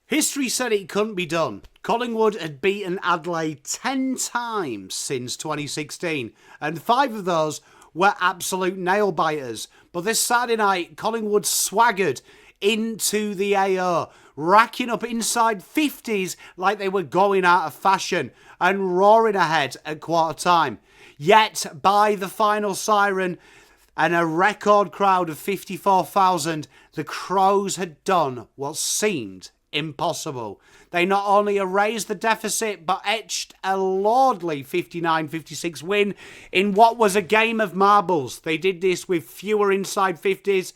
History said it couldn't be done. Collingwood had beaten Adelaide 10 times since 2016, and 5 of those were absolute nail-biters. But this Saturday night, Collingwood swaggered into the AO, racking up inside 50s like they were going out of fashion and roaring ahead at quarter time. Yet, by the final siren and a record crowd of 54,000, the Crows had done what seemed impossible. They not only erased the deficit, but etched a lordly 59-56 win in what was a game of marbles. They did this with fewer inside 50s,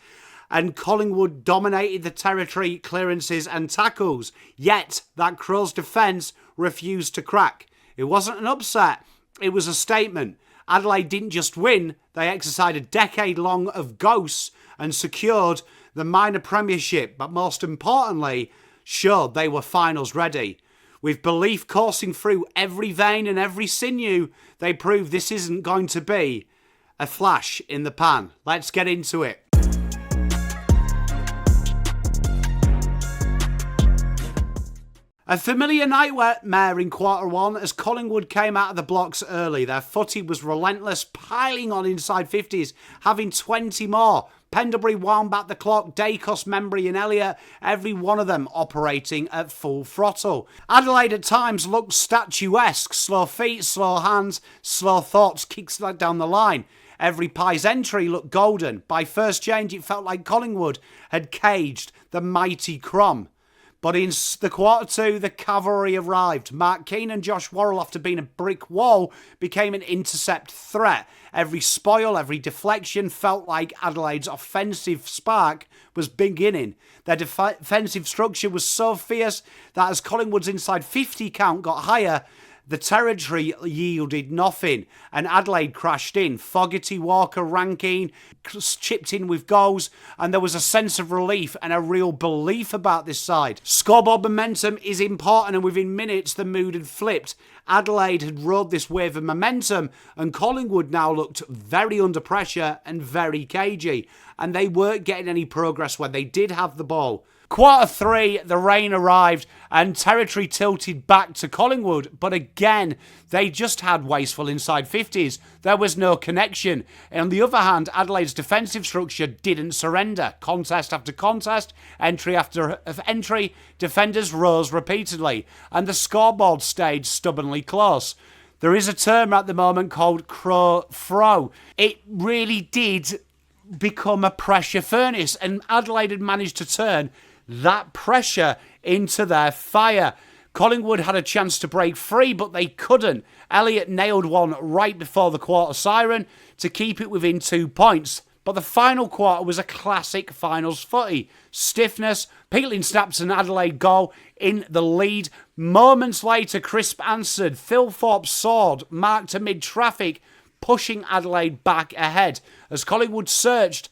and Collingwood dominated the territory, clearances and tackles. Yet, that Crows defence refused to crack. It wasn't an upset, it was a statement. Adelaide didn't just win, they exercised a decade-long of ghosts and secured the minor premiership, but most importantly, showed they were finals ready. With belief coursing through every vein and every sinew, they proved this isn't going to be a flash in the pan. Let's get into it. A familiar nightmare in quarter one as Collingwood came out of the blocks early. Their footy was relentless, piling on inside 50s, having 20 more. Pendlebury wound back the clock, Dacos, Membry and Elliott, every one of them operating at full throttle. Adelaide at times looked statuesque, slow feet, slow hands, slow thoughts, kicks down the line. Every Pies entry looked golden. By first change it felt like Collingwood had caged the mighty Crom. But in the quarter two, the cavalry arrived. Mark Keane and Josh Worrell, after being a brick wall, became an intercept threat. Every spoil, every deflection felt like Adelaide's offensive spark was beginning. Their defensive structure was so fierce that as Collingwood's inside 50 count got higher, the territory yielded nothing, and Adelaide crashed in. Fogarty, Walker, Rankine chipped in with goals, and there was a sense of relief and a real belief about this side. Scoreboard momentum is important, and within minutes the mood had flipped. Adelaide had rode this wave of momentum, and Collingwood now looked very under pressure and very cagey, and they weren't getting any progress when they did have the ball. Quarter three, the rain arrived and territory tilted back to Collingwood, but again, they just had wasteful inside 50s. There was no connection. On the other hand, Adelaide's defensive structure didn't surrender. Contest after contest, entry after entry, defenders rose repeatedly, and the scoreboard stayed stubbornly close. There is a term at the moment called crow throw. It really did become a pressure furnace, and Adelaide had managed to turn that pressure into their fire. Collingwood had a chance to break free, but they couldn't. Elliott nailed one right before the quarter siren to keep it within 2 points. But the final quarter was a classic finals footy. Stiffness, Peatling snaps an Adelaide goal in the lead. Moments later, Crisp answered. Thilthorpe's sword marked amid traffic, pushing Adelaide back ahead. As Collingwood searched,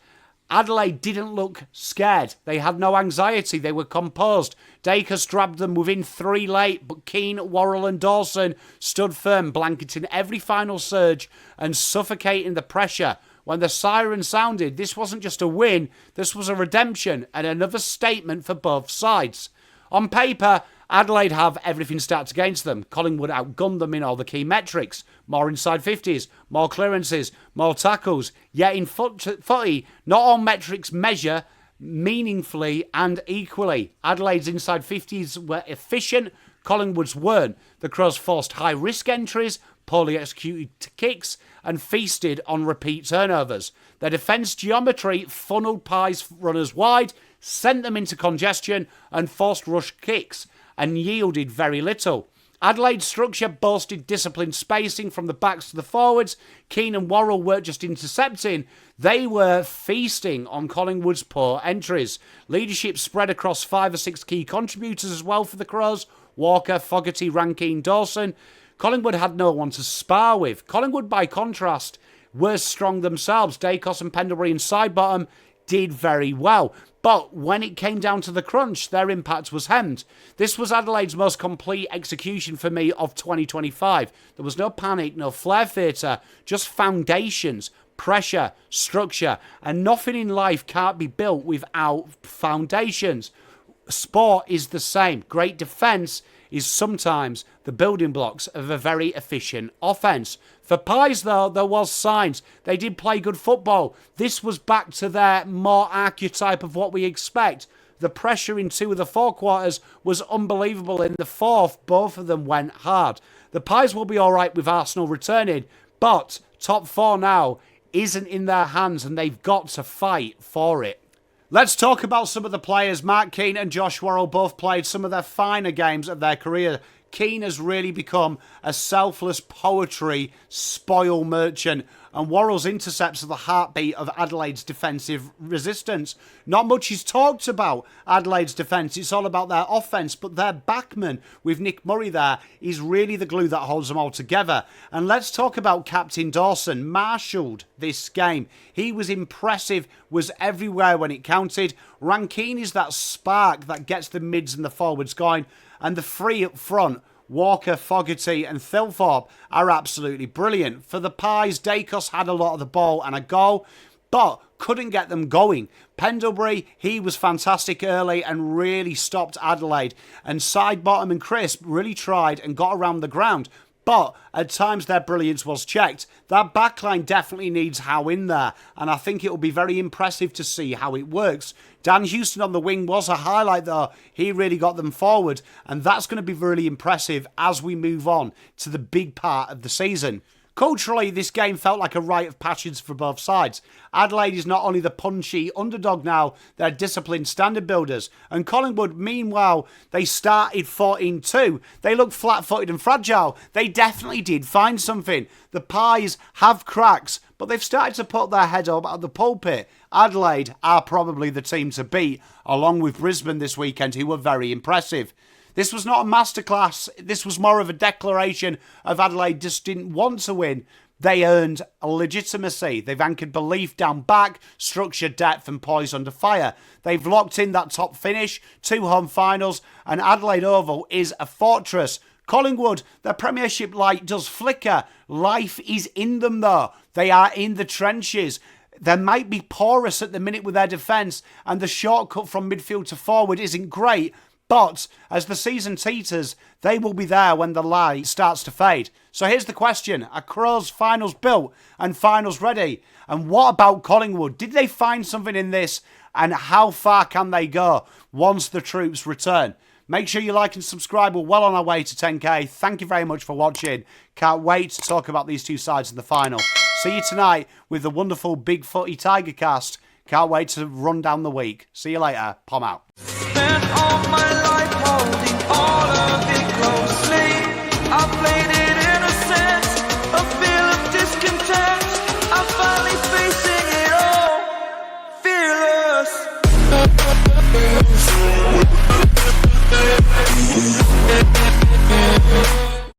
Adelaide didn't look scared. They had no anxiety. They were composed. Dacos grabbed them within 3 late, but Keane, Worrell and Dawson stood firm, blanketing every final surge and suffocating the pressure. When the siren sounded, this wasn't just a win, this was a redemption and another statement for both sides. On paper, Adelaide have everything stacked against them. Collingwood outgunned them in all the key metrics. More inside 50s, more clearances, more tackles. Yet in footy, not all metrics measure meaningfully and equally. Adelaide's inside 50s were efficient, Collingwood's weren't. The Crows forced high-risk entries, poorly executed kicks, and feasted on repeat turnovers. Their defence geometry funneled Pies runners wide, sent them into congestion, and forced rush kicks, and yielded very little. Adelaide's structure boasted disciplined spacing from the backs to the forwards. Keane and Worrell weren't just intercepting, they were feasting on Collingwood's poor entries. Leadership spread across 5 or 6 key contributors as well for the Crows. Walker, Fogarty, Rankine, Dawson. Collingwood had no one to spar with. Collingwood, by contrast, were strong themselves. Dacos and Pendlebury and Sidebottom did very well. But when it came down to the crunch, their impact was hemmed. This was Adelaide's most complete execution for me of 2025. There was no panic, no flare theatre, just foundations, pressure, structure, and nothing in life can't be built without foundations. Sport is the same. Great defence is sometimes the building blocks of a very efficient offence. For Pies, though, there was signs. They did play good football. This was back to their more archetype of what we expect. The pressure in 2 of the 4 quarters was unbelievable. In the 4th, both of them went hard. The Pies will be all right with Arsenal returning, but top 4 now isn't in their hands and they've got to fight for it. Let's talk about some of the players. Mark Keane and Josh Worrell both played some of their finer games of their career. Keane has really become a selfless poetry spoil merchant, and Worrell's intercepts are the heartbeat of Adelaide's defensive resistance. Not much is talked about Adelaide's defence, it's all about their offence, but their backman with Nick Murray there is really the glue that holds them all together. And let's talk about Captain Dawson. Marshalled this game. He was impressive, was everywhere when it counted. Rankine is that spark that gets the mids and the forwards going, and the three up front, Walker, Fogarty and Thilthorpe, are absolutely brilliant. For the Pies, Dacos had a lot of the ball and a goal, but couldn't get them going. Pendlebury, he was fantastic early and really stopped Adelaide. And Sidebottom and Crisp really tried and got around the ground, but at times their brilliance was checked. That backline definitely needs Howe in there, and I think it will be very impressive to see how it works. Dan Houston on the wing was a highlight though. He really got them forward, and that's going to be really impressive as we move on to the big part of the season. Culturally, this game felt like a rite of passions for both sides. Adelaide is not only the punchy underdog now, they're disciplined standard builders. And Collingwood, meanwhile, they started 14-2. They looked flat-footed and fragile. They definitely did find something. The Pies have cracks, but they've started to put their head up at the pulpit. Adelaide are probably the team to beat, along with Brisbane this weekend, who were very impressive. This was not a masterclass. This was more of a declaration of Adelaide just didn't want to win. They earned a legitimacy. They've anchored belief down back, structure, depth and poise under fire. They've locked in that top finish, 2 home finals, and Adelaide Oval is a fortress. Collingwood, their Premiership light does flicker. Life is in them though. They are in the trenches. They might be porous at the minute with their defence, and the shortcut from midfield to forward isn't great. But as the season teeters, they will be there when the light starts to fade. So here's the question. Are Crows finals built and finals ready? And what about Collingwood? Did they find something in this? And how far can they go once the troops return? Make sure you like and subscribe. We're well on our way to 10k. Thank you very much for watching. Can't wait to talk about these two sides in the final. See you tonight with the wonderful Big Footy Tiger cast. Can't wait to run down the week. See you later. Pom out.